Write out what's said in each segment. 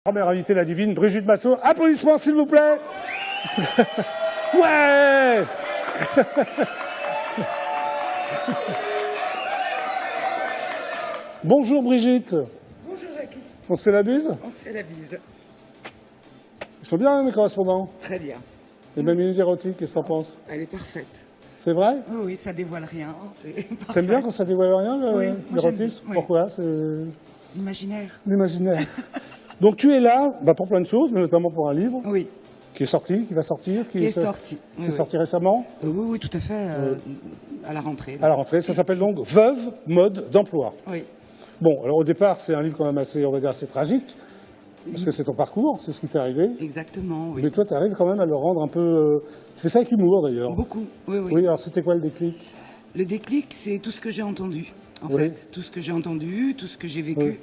Première invitée, la divine Brigitte Massot. Applaudissements, s'il vous plaît. Ouais. Bonjour Brigitte. Bonjour Jackie. On se fait la bise? On se fait la bise. Ils sont bien, mes correspondants. Très bien. Les mêmes minutes érotiques, qu'est-ce que t'en penses? Elle est parfaite. C'est vrai? Oui, oui, ça dévoile rien. T'aimes bien quand ça dévoile rien, Oui, l'érotisme? oui. Pourquoi? C'est L'imaginaire. l'imaginaire. Donc tu es là pour plein de choses, mais notamment pour un livre Oui, qui est sorti, qui va sortir, qui est sorti. qui est sorti récemment, Oui, oui, tout à fait, à la rentrée. à la rentrée. Ça s'appelle donc Veuve, mode d'emploi. Oui, Bon, alors au départ, c'est un livre quand même assez, on va dire, assez tragique, parce que c'est ton parcours, c'est ce qui t'est arrivé. exactement, oui. Mais toi, tu arrives quand même à le rendre un peu... Tu fais ça avec humour, d'ailleurs. Beaucoup, oui, oui. Oui, alors c'était quoi le déclic? Le déclic, c'est tout ce que j'ai entendu, en Oui. fait. Tout ce que j'ai entendu, tout ce que j'ai vécu. Oui.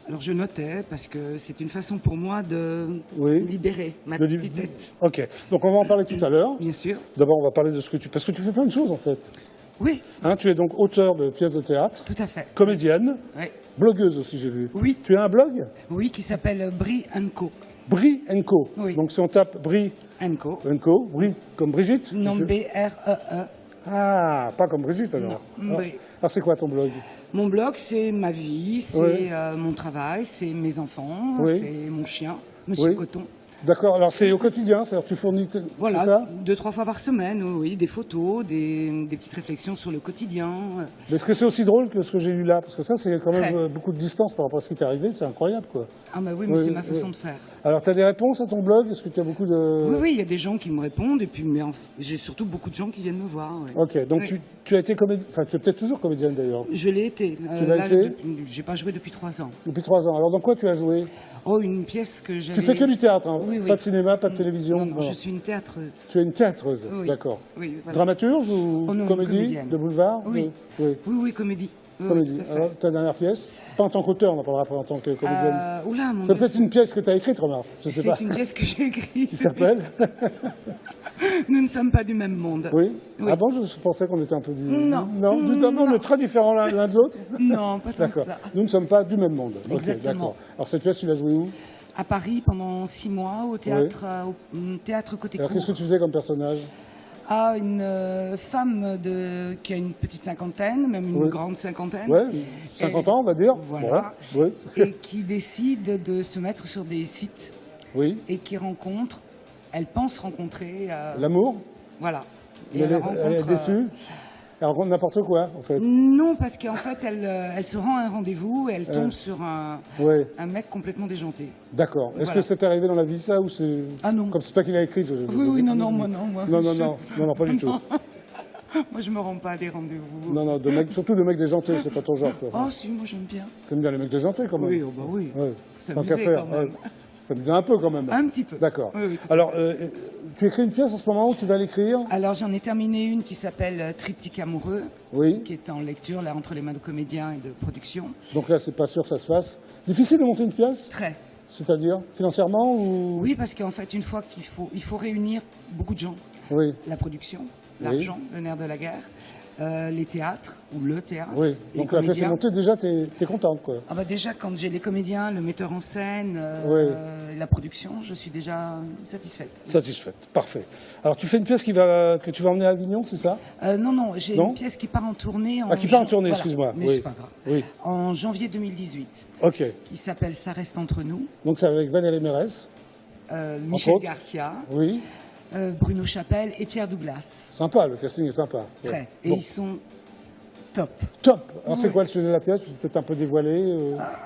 Alors je notais, parce que c'est une façon pour moi de Oui. libérer ma De petite tête. Ok, donc on va en parler tout à l'heure. Bien sûr. D'abord, on va parler de ce que tu... Parce que tu fais plein de choses, en fait. Oui, Hein, tu es donc auteur de pièces de théâtre, tout à fait. comédienne, Oui, blogueuse aussi, j'ai vu. Oui. Tu as un blog? oui, qui s'appelle Brie Co. Brie Co. Oui. Donc si on tape Brie Co. Co, Brie, comme Brigitte? Non, je- B-R-E-E. Ah, pas comme Brigitte, alors. Non, Alors, Brie. alors, c'est quoi ton blog? Mon blog, c'est ma vie, c'est Oui. mon travail, c'est mes enfants, Oui. c'est mon chien, Monsieur Oui. Coton. D'accord, alors c'est au quotidien, c'est-à-dire tu fournis... c'est Voilà, ça? 2-3 fois par semaine, oui, oui, des photos, des petites réflexions sur le quotidien. Mais est-ce que c'est aussi drôle que ce que j'ai lu là? Parce que ça, c'est quand même Très. beaucoup de distance par rapport à ce qui t'est arrivé, c'est incroyable, quoi. Ah bah oui, mais Oui, c'est ma oui. façon de faire. Alors, tu as des réponses à ton blog? Est-ce que tu as beaucoup de... Oui, oui, il y a des gens qui me répondent, et puis mais j'ai surtout beaucoup de gens qui viennent me voir. Oui. Ok, donc Oui. tu as été comédienne, enfin tu es peut-être toujours comédienne d'ailleurs, Je l'ai été. Tu l'as été J'ai pas joué depuis 3 ans. depuis 3 ans. Alors dans quoi tu as joué? Oh, une pièce que j'avais... Tu fais que du théâtre, hein? Oui, oui. Pas de cinéma, pas de télévision? Non, non, je suis une théâtreuse. Tu es une théâtreuse, Oui. d'accord. Oui, voilà. Dramaturge ou Oh non, une comédie comédienne. de boulevard? Oui. Oui. Oui, oui, comédie. Oui, oui, Comédie. tout à fait. Alors ta dernière pièce? Pas en tant qu'auteur, on en parlera après en tant que comédienne. Oula, mon C'est Dieu, peut-être une pièce que tu as écrite, remarque. Je sais pas. c'est une pièce que j'ai écrite. Qui s'appelle? Nous ne sommes pas du même monde. Oui. Oui. Ah bon, je pensais qu'on était un peu du... Non. Non, on est très différents l'un de l'autre. Non, pas tant que D'accord. ça. Nous ne sommes pas du même monde. Ok, Exactement. d'accord. Alors cette pièce, tu l'as jouée où? À Paris pendant 6 mois au théâtre, au théâtre côté Alors cour. qu'est-ce que tu faisais comme personnage? À une femme qui a une petite cinquantaine, même une Oui. grande cinquantaine. Ouais, 50 ans, on va dire. Voilà. Bon, oui. Et qui décide de se mettre sur des sites Oui. et qui rencontre, elle pense rencontrer. L'amour, Voilà. Et elle, elle est rencontre, déçue. Elle rencontre n'importe quoi, en fait. Non, parce qu'en fait, elle se rend à un rendez-vous et elle tombe sur Oui, un mec complètement déjanté. d'accord. Est-ce Voilà. que c'est arrivé dans la vie, ça, ou c'est... Ah non. Comme c'est pas qu'il a écrit. Oui, oui, non, moi. Non, pas du tout. Moi, je me rends pas à des rendez-vous. Non, surtout de mecs déjantés, c'est pas ton genre, toi. Oh, si, moi, j'aime bien. T'aimes bien les mecs déjantés, quand même. Oui, oh, bah oui. Ouais. Faut Tant qu'à s'amuser, faire. quand même. ouais. S'amuser un peu, quand même. Un petit peu. D'accord. Oui, oui, tout à Alors, tu écris une pièce en ce moment où tu vas l'écrire? Alors, j'en ai terminé une qui s'appelle Triptyque amoureux, Oui. qui est en lecture, là, entre les mains de comédiens et de production. Donc là, c'est pas sûr que ça se fasse. Difficile de monter une pièce? Très. C'est-à-dire, financièrement ou... Oui, parce qu'en fait, une fois il faut réunir beaucoup de gens. Oui. La production, Oui. l'argent, le nerf de la guerre, les théâtres, ou le théâtre, Oui, les donc la pièce est comédiens. montée, déjà, t'es contente, quoi. Ah bah déjà, quand j'ai les comédiens, le metteur en scène, Oui. la production, je suis déjà satisfaite. Satisfaite, parfait. Alors, tu fais une pièce que tu vas emmener à Avignon, c'est ça? Non, j'ai Non une pièce qui part en tournée. Ah, qui part en tournée, voilà, excuse-moi. Mais Oui. c'est pas grave. Oui, En janvier 2018, ok. qui s'appelle Ça reste entre nous. Donc, c'est avec Valérie Mérès, Michel autres. Garcia, oui. Bruno Chapelle et Pierre Douglas. Sympa, le casting est sympa. Ouais. Très. Et Bon, ils sont top. top. Alors, c'est quoi le sujet de la pièce? Tu peux peut-être un peu dévoiler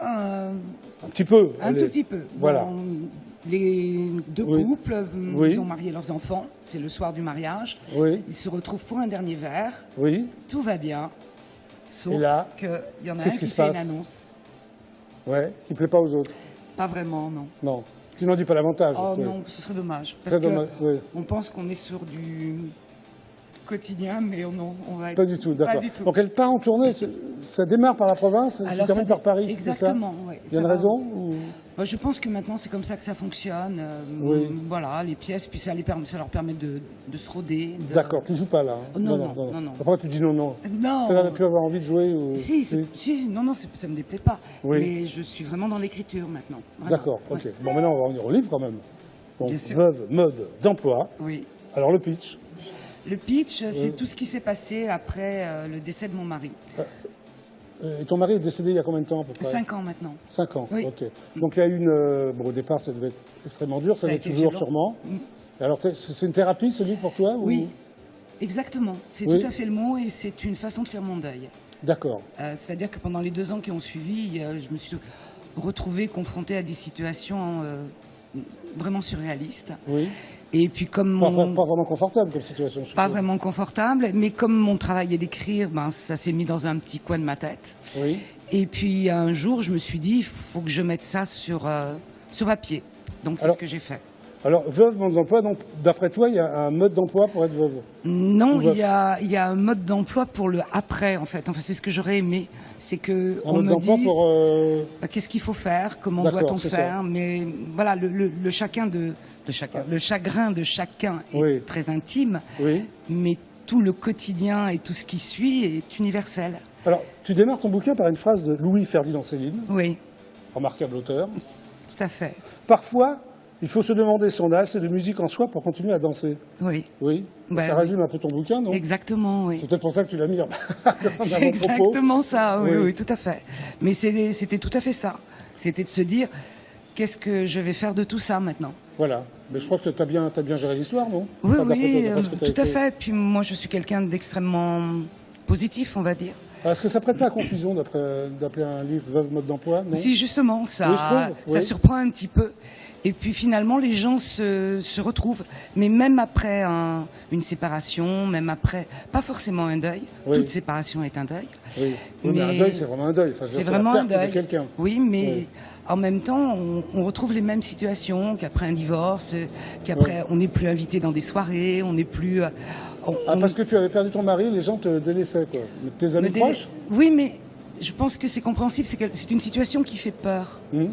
Euh, un petit peu. un allez. tout petit peu. Voilà. Bon, les deux Oui. couples, Oui. ils ont marié leurs enfants. C'est le soir du mariage. Oui, Ils se retrouvent pour un dernier verre. oui, Tout va bien. Sauf Et là, qu'il y en a un qu'est-ce qui qui se fait une passe annonce. ouais. Qui plaît pas aux autres. Pas vraiment, non. Non. Tu n'en dis pas davantage. Oh oui. non, ce serait dommage. Ce serait Parce que dommage, oui. on pense qu'on est sur du quotidien, mais on va être... Pas du tout, d'accord. Pas du tout. Donc elle part en tournée, ça démarre par la province, tu Alors, termines ça par Paris, c'est ça? exactement, ouais, Il y a ça une va. raison ou... Moi, je pense que maintenant, c'est comme ça que ça fonctionne. Oui. Voilà, les pièces, puis ça leur permet de se roder. D'accord, tu joues pas là. Hein. Oh, non. Pourquoi tu dis non, non? Non. Tu n'as plus avoir envie de jouer ou... Si, non, ça me déplaît pas. Oui. Mais je suis vraiment dans l'écriture maintenant. Vraiment. D'accord, ok. Ouais. Bon, maintenant on va revenir au livre quand même. Donc, Bien sûr. veuve, mode, d'emploi. Oui. Alors le pitch. Le pitch, c'est tout ce qui s'est passé après le décès de mon mari. Et ton mari est décédé il y a combien de temps à peu près? 5 ans maintenant. 5 ans, Oui. ok. Donc il y a eu une... bon, au départ, ça devait être extrêmement dur, ça Ça a l'est été toujours violent. sûrement. Et alors, c'est une thérapie, ce livre, pour toi ou... Oui, exactement. C'est Oui. tout à fait le mot et c'est une façon de faire mon deuil. D'accord. C'est-à-dire que pendant les 2 ans qui ont suivi, je me suis retrouvée confrontée à des situations vraiment surréalistes. Oui. Et puis comme Pas, mon... pas vraiment confortable comme situation, je Pas suppose. vraiment confortable, mais comme mon travail est d'écrire, ben, ça s'est mis dans un petit coin de ma tête. Oui. Et puis un jour, je me suis dit, il faut que je mette ça sur papier. Donc c'est Alors- ce que j'ai fait. Alors, veuve, mode d'emploi, donc d'après toi, il y a un mode d'emploi pour être veuve? Non, Ou veuf. il y a un mode d'emploi pour le après, en fait. Enfin, c'est ce que j'aurais aimé. C'est que Un on mode me d'emploi dise pour... bah, qu'est-ce qu'il faut faire, comment D'accord, doit-on c'est faire. ça. Mais voilà, le chacun de chacun, le chagrin de chacun est Oui. très intime, Oui. mais tout le quotidien et tout ce qui suit est universel. Alors, tu démarres ton bouquin par une phrase de Louis-Ferdinand Céline, Oui, remarquable auteur. tout à fait. Parfois, il faut se demander si on a assez de musique en soi pour continuer à danser. Oui, Oui. Bah Ça oui. résume un peu ton bouquin, non? exactement, oui. C'est peut-être pour ça que tu l'as mis en C'est avant-propos. exactement ça, oui, Oui. oui, tout à fait. Mais c'était tout à fait ça. C'était de se dire, qu'est-ce que je vais faire de tout ça maintenant? Voilà. Mais je crois que tu as bien géré l'histoire, non? Oui, Enfin, d'après oui, toi, d'après ce que t'as tout à écrit. fait. Puis moi, je suis quelqu'un d'extrêmement positif, on va dire. Alors, est-ce que ça prête pas à confusion d'appeler un livre Veuve mode d'emploi, non? Si, justement, ça, Oui, je trouve, ça oui. surprend un petit peu. Et puis finalement, les gens se retrouvent. Mais même après une séparation, même après, pas forcément un deuil, Oui. toute séparation est un deuil. Oui. Oui, mais un Mais deuil, c'est vraiment un deuil. Enfin, je veux C'est dire, la vraiment un perte de deuil. quelqu'un. Oui, mais Oui. en même temps, on retrouve les mêmes situations qu'après un divorce, qu'après on n'est plus invité dans des soirées, on n'est plus. Ah, parce que tu avais perdu ton mari, les gens te délaissaient, quoi. Mais tes amis me délai- proches? Oui, mais je pense que c'est compréhensible. C'est une situation qui fait peur. Hum.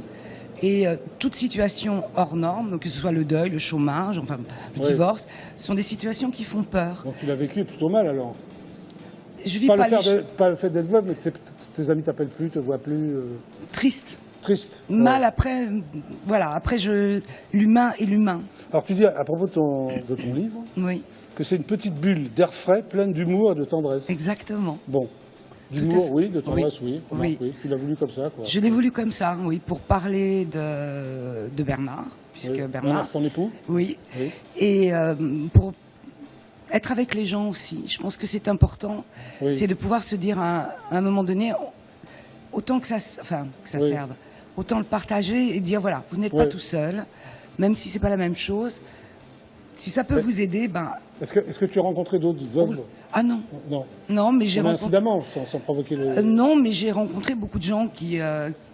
Et toute situation hors norme, que ce soit le deuil, le chômage, enfin le Oui. divorce, sont des situations qui font peur. Donc tu l'as vécu plutôt mal, alors. Je vis Pas, pas, pas le fait d'être veuve, mais que tes amis t'appellent plus, te voient plus. triste, Triste. mal Ouais. après. Voilà, après l'humain est l'humain. Alors tu dis à propos de ton livre Oui, que c'est une petite bulle d'air frais, pleine d'humour et de tendresse. exactement. Bon. Tout à D'humour, fait. oui, de tendresse, oui. Remarque, Oui. oui. Tu l'as voulu comme ça, quoi. Je l'ai voulu comme ça, oui, pour parler de Bernard, puisque Oui. Bernard, c'est ton époux? oui, Oui. et pour être avec les gens aussi. Je pense que c'est important, Oui. c'est de pouvoir se dire à un moment donné, autant que ça Oui. serve, autant le partager et dire voilà, vous n'êtes Oui. pas tout seul, même si c'est pas la même chose. Si ça peut Oui. vous aider, ben Est-ce que tu as rencontré d'autres veuves? ah non, Non. non, mais j'ai Comme rencontré. incidemment, sans provoquer le... Non, mais j'ai rencontré beaucoup de gens qui,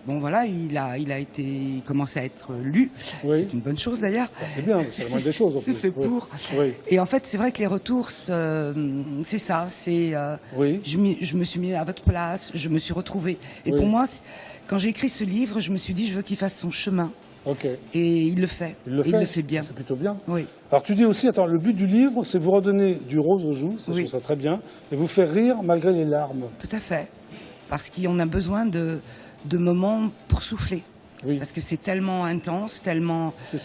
bon voilà, il commencé à être lu. Oui. C'est une bonne chose d'ailleurs. Bah, c'est bien, c'est la moindre des choses, en C'est plus. fait Oui. pour. Oui. Et en fait, c'est vrai que les retours, c'est ça. C'est, Oui. je me suis mis à votre place, je me suis retrouvée. Et Oui. pour moi, quand j'ai écrit ce livre, je me suis dit, je veux qu'il fasse son chemin. Ok. Et il le fait. Il le Et fait. il le fait bien. C'est plutôt bien. Oui. Alors tu dis aussi, attends, le but du livre, c'est vous redonner du rose aux joues, ça, je Oui. trouve ça très bien, et vous faire rire malgré les larmes. Tout à fait. Parce qu'on a besoin de moments pour souffler. Oui. Parce que c'est tellement intense, tellement. C'est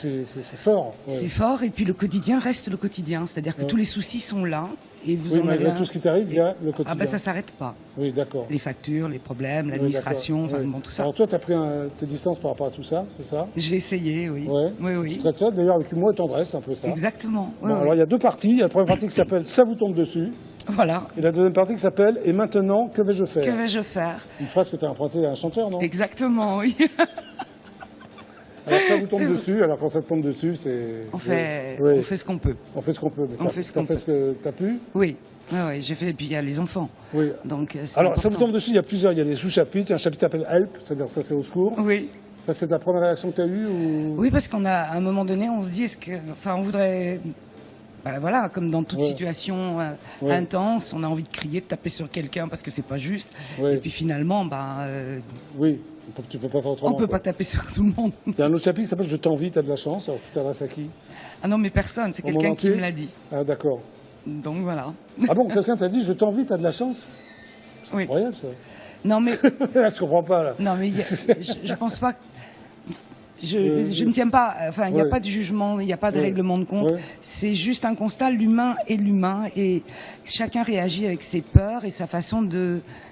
fort. ouais. C'est fort, et puis le quotidien reste le quotidien. C'est-à-dire que Ouais. tous les soucis sont là, et vous Oui, en malgré avez un. tout ce qui t'arrive, il y a le quotidien. Ah ben ça s'arrête pas. Oui, d'accord. Les factures, les problèmes, Oui, l'administration, d'accord. enfin Oui. bon, tout ça. Alors toi, tu as pris tes distances par rapport à tout ça, c'est ça? J'ai essayé, oui. Ouais. Oui, Tu oui. traites ça, d'ailleurs, avec humour et tendresse, c'est un peu ça. Exactement. Oui, Bon, oui. alors il y a deux parties. Il y a la première partie qui s'appelle « Ça vous tombe dessus Voilà. » et la deuxième partie qui s'appelle « Et maintenant, que vais-je faire ?» Que vais-je faire? Une phrase que tu as empruntée à un chanteur, non? Exactement, oui. Alors ça vous tombe C'est- dessus, alors quand ça te tombe dessus, c'est... On fait, Oui. on fait ce qu'on peut. On fait ce qu'on peut. Mais On t'as- fait ce t'as qu'on fait peut. ce que t'as pu. Oui. Oui, oui, j'ai fait. Et puis il y a les enfants. Oui. Donc c'est Alors, ça vous important. tombe dessus, il y a plusieurs, il y a des sous-chapitres. Il y a un chapitre qui s'appelle Help, c'est-à-dire ça c'est au secours. Oui. Ça c'est la première réaction que tu as eue ou... Oui, parce qu'on a, à un moment donné, on se dit, est-ce que, enfin, on voudrait bah voilà, comme dans toute Ouais. situation Ouais. intense, on a envie de crier, de taper sur quelqu'un parce que c'est pas juste. Ouais. Et puis finalement, Oui, tu peux pas faire on autrement. peut quoi. pas taper sur tout le monde. Il y a un autre chapitre qui s'appelle « Je t'envie, t'as de la chance ». Alors, tu t'adresses à qui? Ah non, mais personne, c'est Au monde quelqu'un qui entier me l'a dit. Ah, d'accord. Donc voilà. Ah bon, quelqu'un t'a dit « Je t'envie, t'as de la chance ». Oui. Incroyable, ça. Non mais, Là, je comprends pas, là. non mais je pense pas. Je ne tiens pas. Enfin, il n'y a Ouais. pas de jugement, il n'y a pas de Ouais. règlement de compte. Ouais. C'est juste un constat. L'humain est l'humain et chacun réagit avec ses peurs et sa façon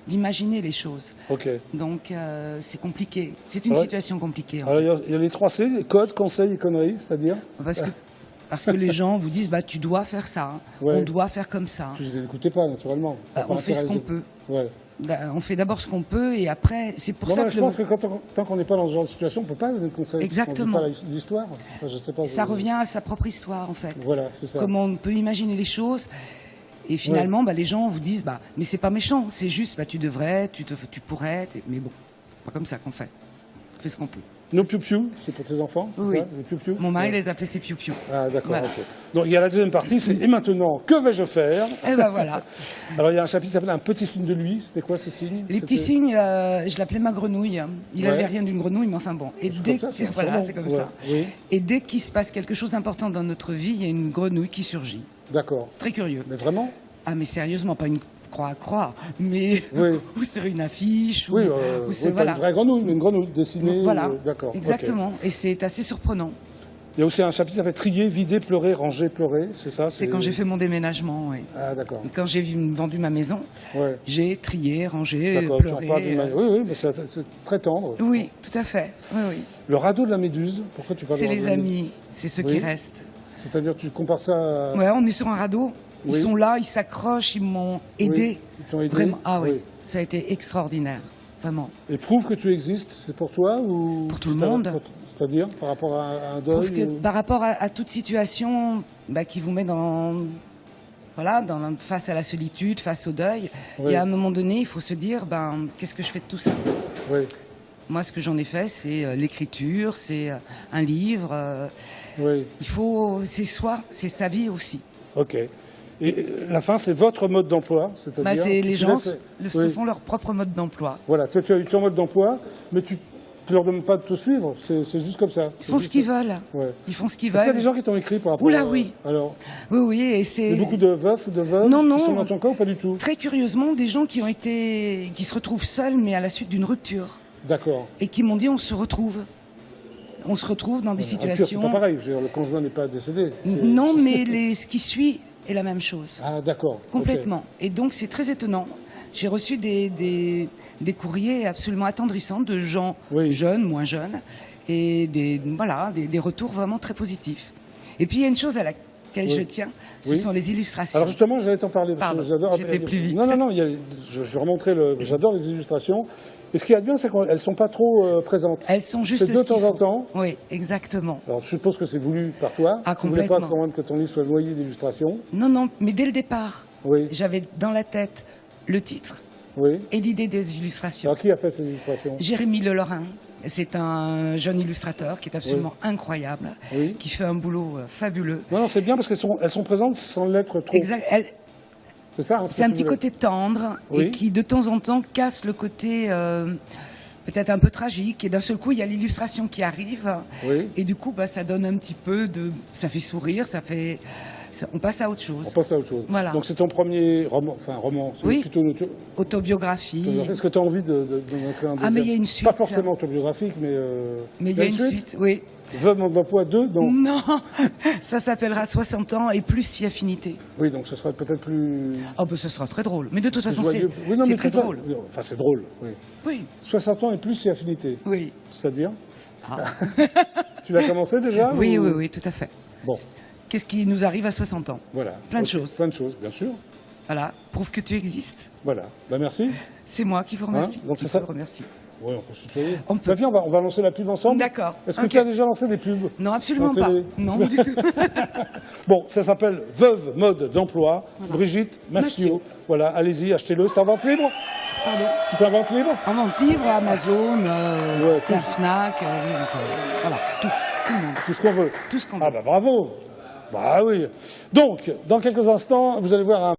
d'imaginer les choses. Ok. Donc c'est compliqué. C'est une Ouais. situation compliquée. En Alors, il y a les 3 C, les codes, conseils et conneries, c'est-à-dire fait. Parce que les gens vous disent bah tu dois faire ça, Ouais. on doit faire comme ça. Tu les écoutez pas, naturellement. On fait ce qu'on peut. Ouais. On fait d'abord ce qu'on peut et après c'est pour Bon, ça ben, que je pense que tant qu'on n'est pas dans ce genre de situation, on ne peut pas donner de conseils. Exactement. On ne dit pas l'histoire. Enfin, je sais pas, ça revient à sa propre histoire en fait. Voilà, c'est ça. Comment on peut imaginer les choses. Et finalement, bah, les gens vous disent, bah, mais c'est pas méchant, c'est juste, bah, tu devrais, tu pourrais, mais bon, c'est pas comme ça qu'on fait. On fait ce qu'on peut. Nos piou-piou, c'est pour tes enfants, c'est Oui. ça, les piou-piou? Mon mari Ouais. les appelait ses piou-piou. Ah, d'accord, Voilà. ok. Donc, il y a la deuxième partie, c'est « Et maintenant, que vais-je faire ?» Et ben voilà. Alors, il y a un chapitre qui s'appelle « Un petit signe de lui ». C'était quoi ce signe? Les petits signes, je l'appelais ma grenouille. Il Ouais. avait rien d'une grenouille, mais enfin bon. Et C'est dès comme ça, c'est voilà, sûrement. c'est comme Ouais. ça. Oui. Et dès qu'il se passe quelque chose d'important dans notre vie, il y a une grenouille qui surgit. D'accord. C'est très curieux. Mais vraiment? Ah, mais sérieusement, pas une croix à croix, mais Oui. ou sur une affiche, Oui, ou oui, pas voilà. une vraie grenouille, mais une grenouille dessinée. Voilà, D'accord. ok. exactement. Et c'est assez surprenant. Il y a aussi un chapitre qui s'appelle « Trier, vider, pleurer, ranger, pleurer ». C'est ça? C'est quand j'ai fait mon déménagement, oui. Ah, d'accord. Quand j'ai vendu ma maison, Ouais. j'ai trié, rangé, D'accord, tu en pleuré. parles d'une manière- Oui, oui, mais c'est très tendre. Oui, tout à fait. Oui, oui. Le radeau de la méduse, pourquoi tu parles C'est de les radeau de la méduse? amis, c'est ceux Oui. qui restent. C'est-à-dire, tu compares ça à... Ouais, on est sur un radeau. Ils Oui. sont là, ils s'accrochent, ils m'ont aidé. Ils t'ont aidé? Vraiment. Ah oui, Oui. ça a été extraordinaire. Vraiment. Et prouve que tu existes, c'est pour toi ou... Pour tout le monde. C'est-à-dire, par rapport à un deuil Prouve que ou- par rapport à toute situation qui vous met face à la solitude, face au deuil, Oui. et à un moment donné, il faut se dire, qu'est-ce que je fais de tout ça? Oui, Moi, ce que j'en ai fait, c'est l'écriture, c'est un livre. oui, C'est soi, c'est sa vie aussi. ok. Et la fin, c'est votre mode d'emploi, c'est-à-dire... C'est tu les te gens laisses- se Oui. font leur propre mode d'emploi. Voilà, toi, tu as eu ton mode d'emploi, mais tu ne leur demandes pas de te suivre, c'est juste comme ça. Ils font ce qu'ils veulent. Ouais. Ils font ce qu'ils Est-ce qu'il y a veulent. des gens qui t'ont écrit par rapport Oula, à... oui. Alors, Oui, oui, et il y c'est a beaucoup de veufs ou de veuves Non, non. qui sont dans ton cas ou pas du tout? très curieusement des gens qui se retrouvent seuls, mais à la suite d'une rupture, D'accord. et qui m'ont dit on se retrouve. On se retrouve dans des Rupture, c'est situations. pas pareil, je veux dire, le conjoint n'est pas décédé. c'est- Non, mais ce qui suit est la même chose. Ah, d'accord. Complètement. Et donc c'est très étonnant. J'ai reçu des courriers absolument attendrissants de gens Oui. jeunes, moins jeunes, et des retours vraiment très positifs. Et puis il y a une chose à laquelle Oui. je tiens, ce Oui. sont les illustrations. Alors justement, j'allais t'en parler parce Pardon, que j'adore. j'étais plus vite. Non, non, non. Je vais remontrer j'adore les illustrations. Et ce qu'il y a de bien, c'est qu'elles sont pas trop présentes. Elles sont juste C'est de ce qu'il temps en faut. temps. Oui, exactement. Alors je suppose que c'est voulu par toi. Ah, Tu voulais pas complètement. quand même que ton livre soit noyé d'illustrations. Non, non, mais dès le départ, Oui, j'avais dans la tête le titre oui. et l'idée des illustrations. Alors qui a fait ces illustrations? Jérémy Lelorin, c'est un jeune illustrateur qui est absolument incroyable, Oui. qui fait un boulot fabuleux. Non, non, c'est bien parce qu'elles sont présentes sans l'être trop. Exact. C'est ça. Hein, ce C'est que un tu petit voulais. côté tendre Oui. et qui de temps en temps casse le côté peut-être un peu tragique. Et d'un seul coup, il y a l'illustration qui arrive. Oui. Et du coup, ça donne un petit peu ça fait sourire, on passe à autre On chose. passe à autre chose. Voilà. Donc c'est ton premier roman, enfin roman, c'est Oui. plutôt une Autobiographie. Est-ce que tu as envie d'en écrire un deuxième? Ah, mais il y a une suite. Pas forcément autobiographique, mais. Mais il y a une suite, oui. Veuve mode d'emploi 2, donc. Non, ça s'appellera 60 ans et plus si affinité. Oui, donc ce serait peut-être plus. Oh, ce sera très drôle. Mais de toute façon, joyeux. c'est Oui, non, mais très tout à- drôle. Enfin, c'est drôle, oui. Oui, 60 ans et plus si affinité. oui. C'est-à-dire Ah. Tu l'as commencé déjà Oui, ou- oui, oui, tout à fait. Bon, Qu'est-ce qui nous arrive à 60 ans? voilà. Plein de Ok, choses. Plein de choses, bien sûr. Voilà, prouve que tu existes. Voilà. Bah, merci. C'est moi qui vous remercie. Hein, donc qui c'est ça. te remercie. Oui, on peut se tutoyer. On peut. Bah, viens, on va lancer la pub ensemble. D'accord. Est-ce que Ok. tu as déjà lancé des pubs? Non, absolument En pas. télé. Non, du tout. Bon, ça s'appelle Veuve mode d'emploi. Brigitte Massiot. Massiot. Voilà, allez-y, achetez-le. C'est en vente libre? Pardon. C'est en vente libre? En vente libre, Amazon, Ouais, la tout. Fnac, voilà, tout le monde, Tout ce qu'on veut. tout ce qu'on Ah veut. bah bravo. Bah oui. Donc, dans quelques instants, vous allez voir un